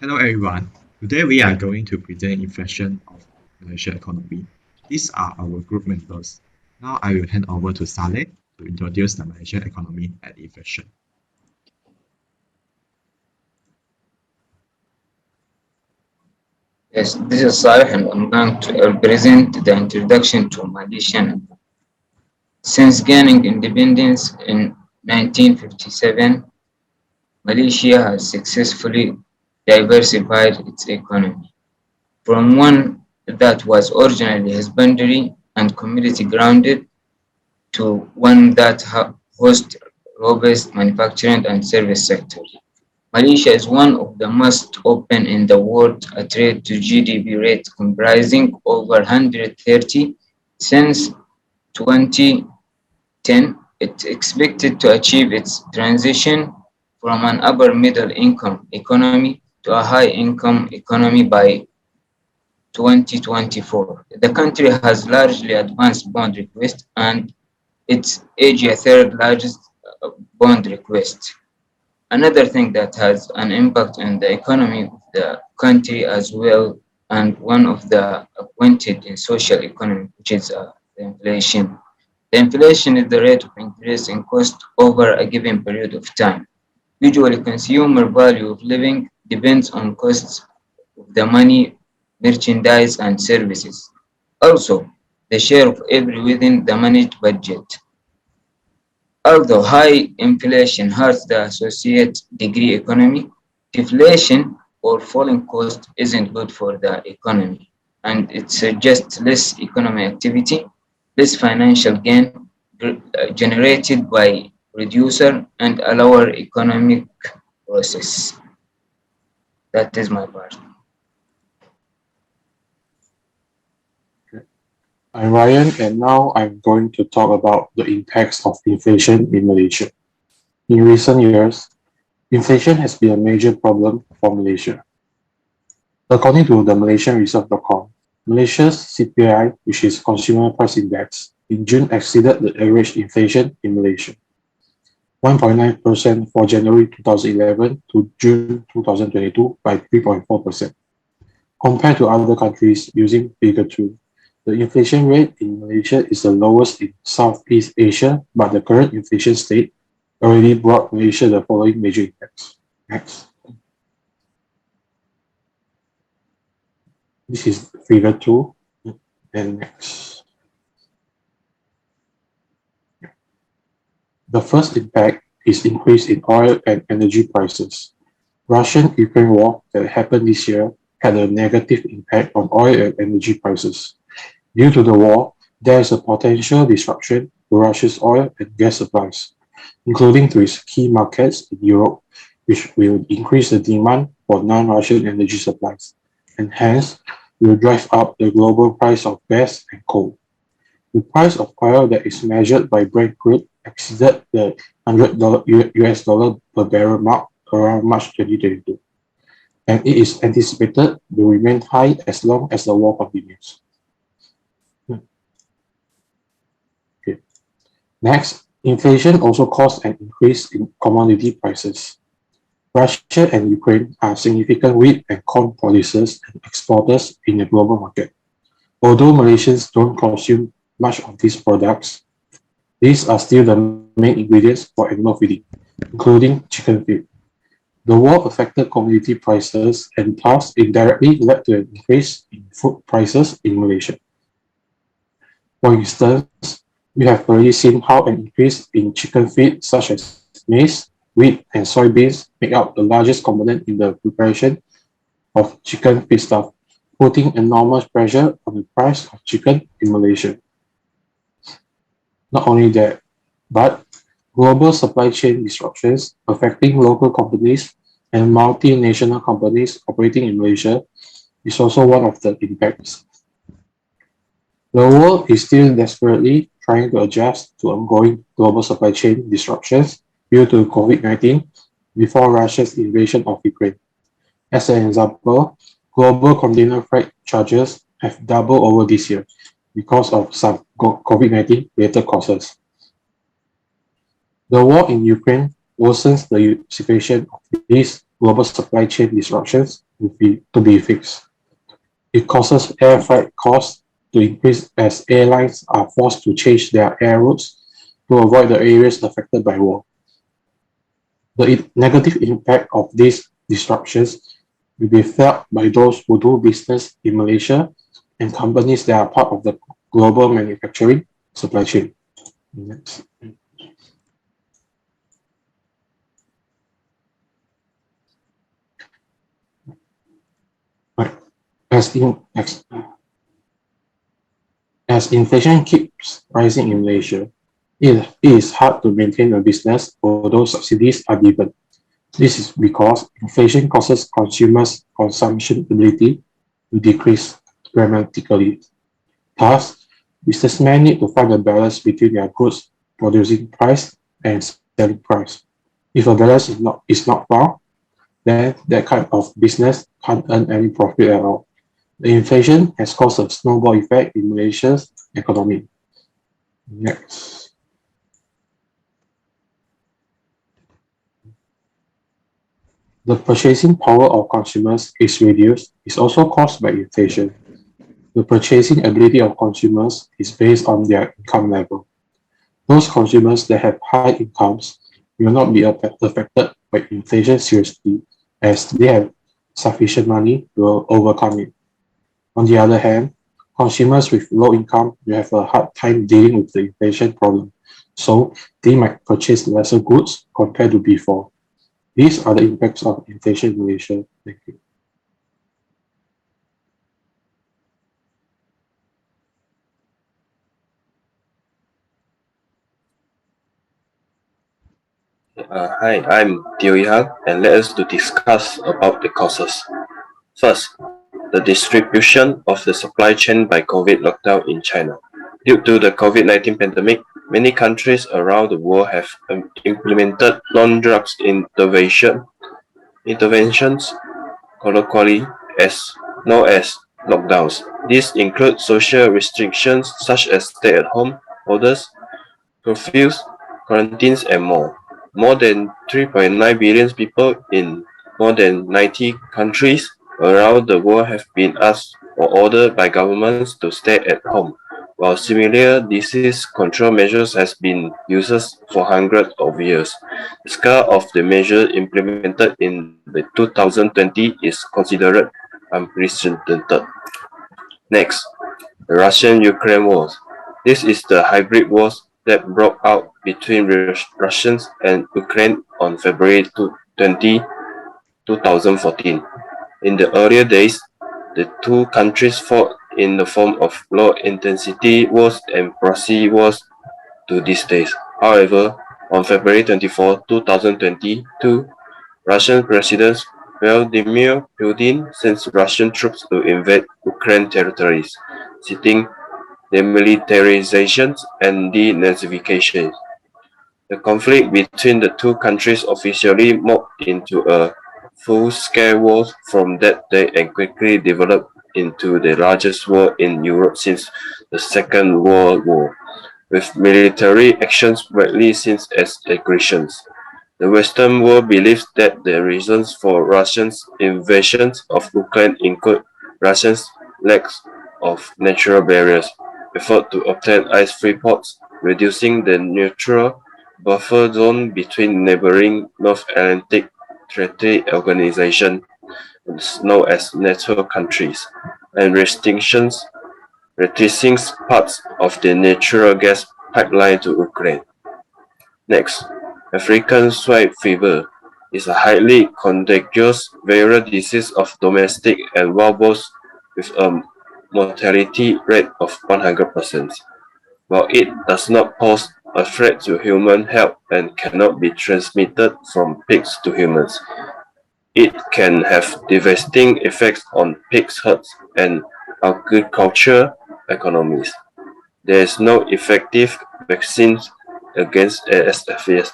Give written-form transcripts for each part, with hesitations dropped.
Hello everyone. Today we are going to present inflation of Malaysia economy. These are our group members. Now I will hand over to Saleh to introduce the Malaysian economy and inflation. Yes, this is Saleh and I'm going to present the introduction to Malaysian. Since gaining independence in 1957, Malaysia has successfully diversified its economy from one that was originally husbandry and community grounded to one that hosts robust manufacturing and service sectors. Malaysia is one of the most open in the world, a trade to GDP rate comprising over 130 since 2010. It's expected to achieve its transition from an upper middle income economy to a high income economy by 2024. The country has largely advanced bond requests and it's Asia third largest bond request. Another thing that has an impact on the economy of the country as well, and one of the acquainted in social economy, which is the inflation. The inflation is the rate of increase in cost over a given period of time. Usually, consumer value of living depends on costs of the money, merchandise, and services. Also, the share of every within the managed budget. Although high inflation hurts the associate degree economy, deflation or falling cost isn't good for the economy, and it suggests less economic activity, less financial gain generated by producer, and a lower economic process. That is my part. I'm Ryan, and now I'm going to talk about the impacts of inflation in Malaysia. In recent years, inflation has been a major problem for Malaysia. According to the MalaysianReserve.com, Malaysia's CPI, which is Consumer Price Index, in June exceeded the average inflation in Malaysia, 1.9% for January 2011 to June 2022 by 3.4%. Compared to other countries using Figure 2, the inflation rate in Malaysia is the lowest in Southeast Asia, but the current inflation state already brought Malaysia the following major impacts. Next. This is figure 2. And next. The first impact is increase in oil and energy prices. Russian-Ukraine war that happened this year had a negative impact on oil and energy prices. Due to the war, there is a potential disruption to Russia's oil and gas supplies, including to its key markets in Europe, which will increase the demand for non-Russian energy supplies, and hence will drive up the global price of gas and coal. The price of oil that is measured by Brent crude exceeded the $100 US dollar per barrel mark around March 2022, and it is anticipated to remain high as long as the war continues. Okay. Next, inflation also caused an increase in commodity prices. Russia and Ukraine are significant wheat and corn producers and exporters in the global market. Although Malaysians don't consume much of these products, these are still the main ingredients for animal feeding, including chicken feed. The war affected commodity prices and thus indirectly led to an increase in food prices in Malaysia. For instance, we have already seen how an increase in chicken feed such as maize, wheat, and soybeans make up the largest component in the preparation of chicken feedstuff, putting enormous pressure on the price of chicken in Malaysia. Not only that, but global supply chain disruptions affecting local companies and multinational companies operating in Malaysia is also one of the impacts. The world is still desperately trying to adjust to ongoing global supply chain disruptions due to COVID-19 before Russia's invasion of Ukraine. As an example, global container freight charges have doubled over this year because of some COVID-19 related causes. The war in Ukraine worsens the situation of these global supply chain disruptions to be fixed. It causes air freight costs to increase as airlines are forced to change their air routes to avoid the areas affected by war. The negative impact of these disruptions will be felt by those who do business in Malaysia and companies that are part of the global manufacturing supply chain. Next. Right. As, in, as, as inflation keeps rising in Malaysia, it is hard to maintain a business although subsidies are given. This is because inflation causes consumers' consumption ability to decrease dramatically. Thus, businessmen need to find a balance between their goods producing price and selling price. If a balance is not found, then that kind of business can't earn any profit at all. The inflation has caused a snowball effect in Malaysia's economy. Next. The purchasing power of consumers is reduced is also caused by inflation. The purchasing ability of consumers is based on their income level. Those consumers that have high incomes will not be affected by inflation seriously as they have sufficient money to overcome it. On the other hand, consumers with low income will have a hard time dealing with the inflation problem, so they might purchase lesser goods compared to before. These are the impacts of inflation in Malaysia. Thank you. Hi, I'm Teo Ihan, and let us to discuss about the causes. First, the distribution of the supply chain by COVID lockdown in China. Due to the COVID-19 pandemic, many countries around the world have implemented non-drugs interventions, colloquially as known as lockdowns. These include social restrictions such as stay-at-home orders, curfews, quarantines, and more. More than 3.9 billion people in more than 90 countries around the world have been asked or ordered by governments to stay at home, while similar disease control measures has been used for hundreds of years. The scale of the measure implemented in the 2020 is considered unprecedented. Next, the Russian-Ukraine war. This is the hybrid war that broke out between Russians and Ukraine on February 20, 2014. In the earlier days, the two countries fought in the form of low-intensity wars and proxy wars to these days. However, on February 24, 2022, Russian President Vladimir Putin sent Russian troops to invade Ukraine territories, citing demilitarization and denazification. The conflict between the two countries officially morphed into a full-scale war from that day and quickly developed into the largest war in Europe since the Second World War, with military actions widely seen as aggressions. The Western world believes that the reasons for Russia's invasion of Ukraine include Russia's lack of natural barriers, effort to obtain ice-free ports, reducing the neutral buffer zone between neighboring North Atlantic Treaty Organization, known as NATO countries, and restricting parts of the natural gas pipeline to Ukraine. Next, African swine fever is a highly contagious viral disease of domestic and wild boars with a mortality rate of 100%. While it does not pose a threat to human health and cannot be transmitted from pigs to humans, it can have devastating effects on pigs' herds and agriculture economies. There is no effective vaccine against ASFS.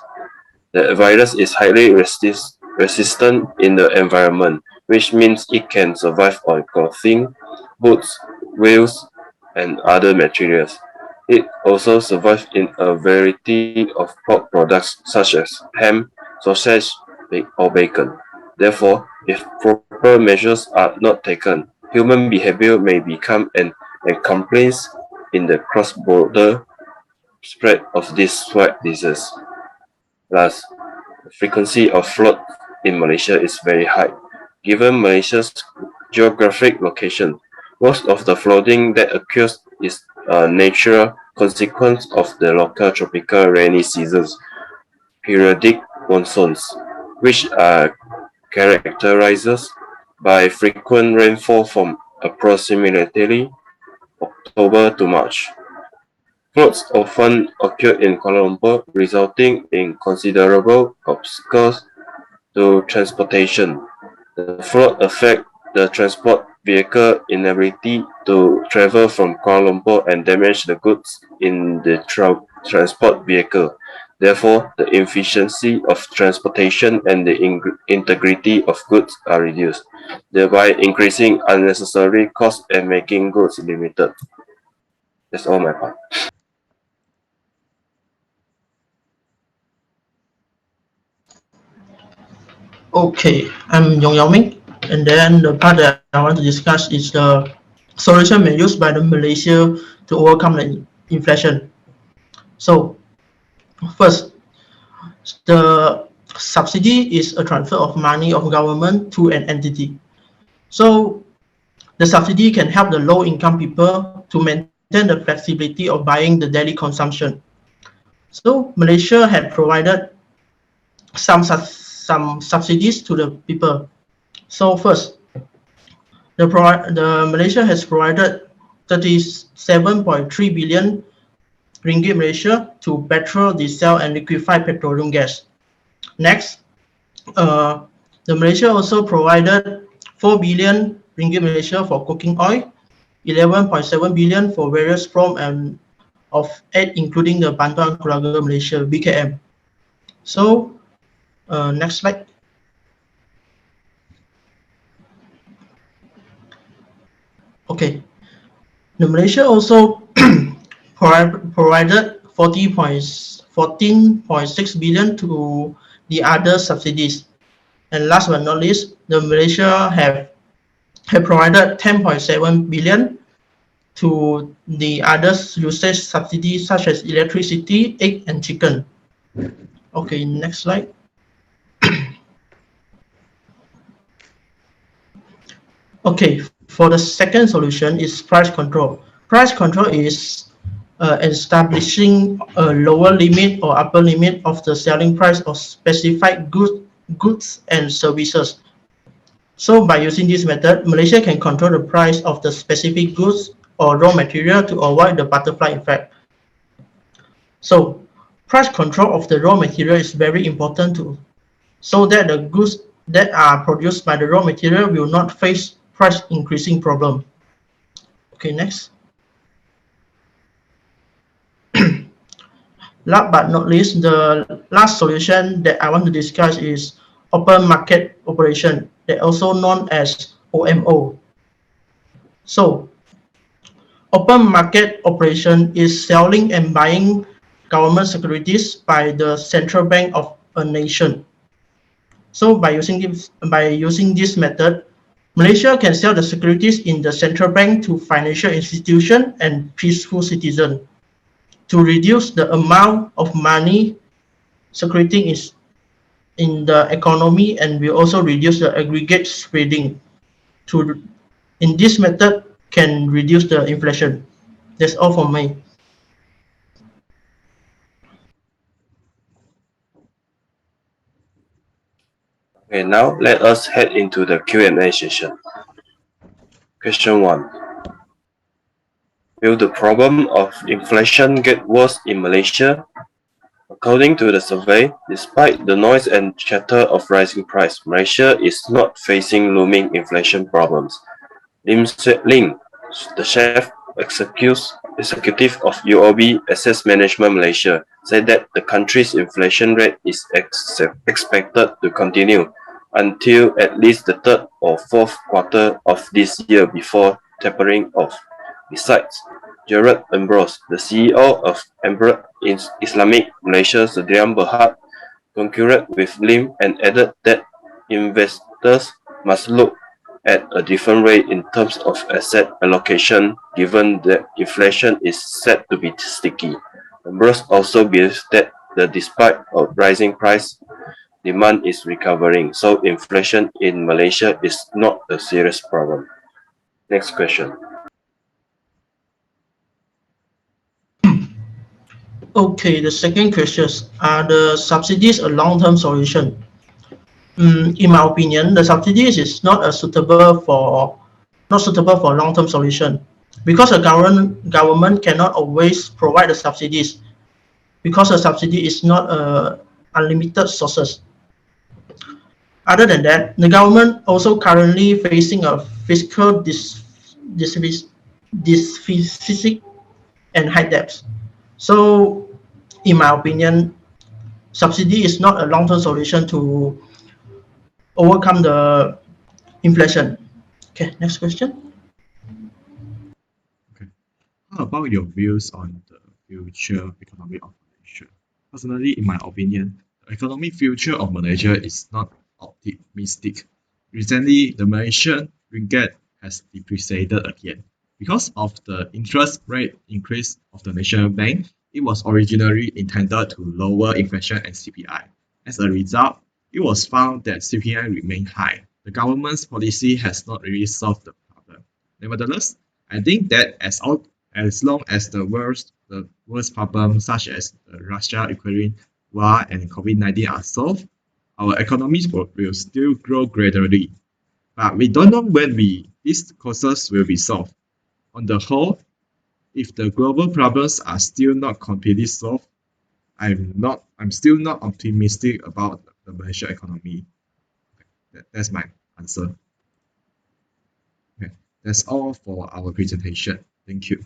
The virus is highly resistant in the environment, which means it can survive on clothing, boots, wheels, and other materials. It also survives in a variety of pork products such as ham, sausage, or bacon. Therefore, If proper measures are not taken, human behavior may become an accomplice in the cross-border spread of this swine disease. Thus, the frequency of flood in Malaysia is very high. Given Malaysia's geographic location, most of the flooding that occurs is a natural consequence of the local tropical rainy seasons, periodic monsoons, which are characterized by frequent rainfall from approximately October to March. Floods often occur in Kuala Lumpur, resulting in considerable obstacles to transportation. The flood affect the transport vehicle inability to travel from Kuala Lumpur and damage the goods in the transport vehicle. Therefore, the efficiency of transportation and the integrity of goods are reduced, thereby increasing unnecessary costs and making goods limited. That's all my part. Okay, I'm Yong Yao Ming, and then the part that I want to discuss is the solution made used by the Malaysia to overcome the inflation. So, first, the subsidy is a transfer of money of government to an entity. So, the subsidy can help the low-income people to maintain the flexibility of buying the daily consumption. So, Malaysia had provided some subsidies to the people. So first, the Malaysia has provided 37.3 billion ringgit Malaysia to petrol, diesel, and liquefied petroleum gas. Next, the Malaysia also provided 4 billion ringgit Malaysia for cooking oil, 11.7 billion for various form and of aid, including the Bantuan Keluarga Malaysia (BKM). So, next slide. Okay, the Malaysia also provided 14.6 billion to the other subsidies. And last but not least, the Malaysia have provided 10.7 billion to the other usage subsidies such as electricity, egg, and chicken. Okay, next slide. Okay, for the second solution is price control. Price control is establishing a lower limit or upper limit of the selling price of specified goods and services. So by using this method, Malaysia can control the price of the specific goods or raw material to avoid the butterfly effect. So price control of the raw material is very important too, so that the goods that are produced by the raw material will not face price increasing problem. Okay, next. Last but not least, the last solution that I want to discuss is open market operation, that also known as OMO. So, open market operation is selling and buying government securities by the central bank of a nation. So, by using this method, Malaysia can sell the securities in the central bank to financial institution and peaceful citizen, to reduce the amount of money circulating in the economy, and will also reduce the aggregate trading. In this method can reduce the inflation. That's all from me. Okay, now let us head into the Q&A session. Question 1. Will the problem of inflation get worse in Malaysia? According to the survey, despite the noise and chatter of rising price, Malaysia is not facing looming inflation problems. Lim Swet Ling, the chief executive of UOB Asset Management Malaysia, said that the country's inflation rate is expected to continue until at least the third or fourth quarter of this year before tapering off. Besides, Gerard Ambrose, the CEO of Islamic Malaysia Sdn Bhd, concurred with Lim and added that investors must look at a different way in terms of asset allocation, given that inflation is said to be sticky. Ambrose also believes that despite of rising price, demand is recovering, so inflation in Malaysia is not a serious problem. Next question. Okay, the second question is, are the subsidies a long-term solution? In my opinion, the subsidies is not suitable for long-term solution because the government cannot always provide the subsidies because the subsidy is not unlimited sources. Other than that, the government also currently facing a fiscal deficit and high debts. So, in my opinion, subsidy is not a long-term solution to overcome the inflation. Okay, next question. Okay. How about your views on the future economy of Malaysia? Personally, in my opinion, the economic future of Malaysia is not optimistic. Recently, the Malaysian ringgit has depreciated again. Because of the interest rate increase of the National Bank, it was originally intended to lower inflation and CPI. As a result, it was found that CPI remained high. The government's policy has not really solved the problem. Nevertheless, I think that as long as the worst problems such as the Russia-Ukraine war and COVID-19 are solved, our economies will still grow gradually. But we don't know when these causes will be solved. On the whole, if the global problems are still not completely solved, I'm still not optimistic about the Malaysia economy. That's my answer. Okay. That's all for our presentation. Thank you.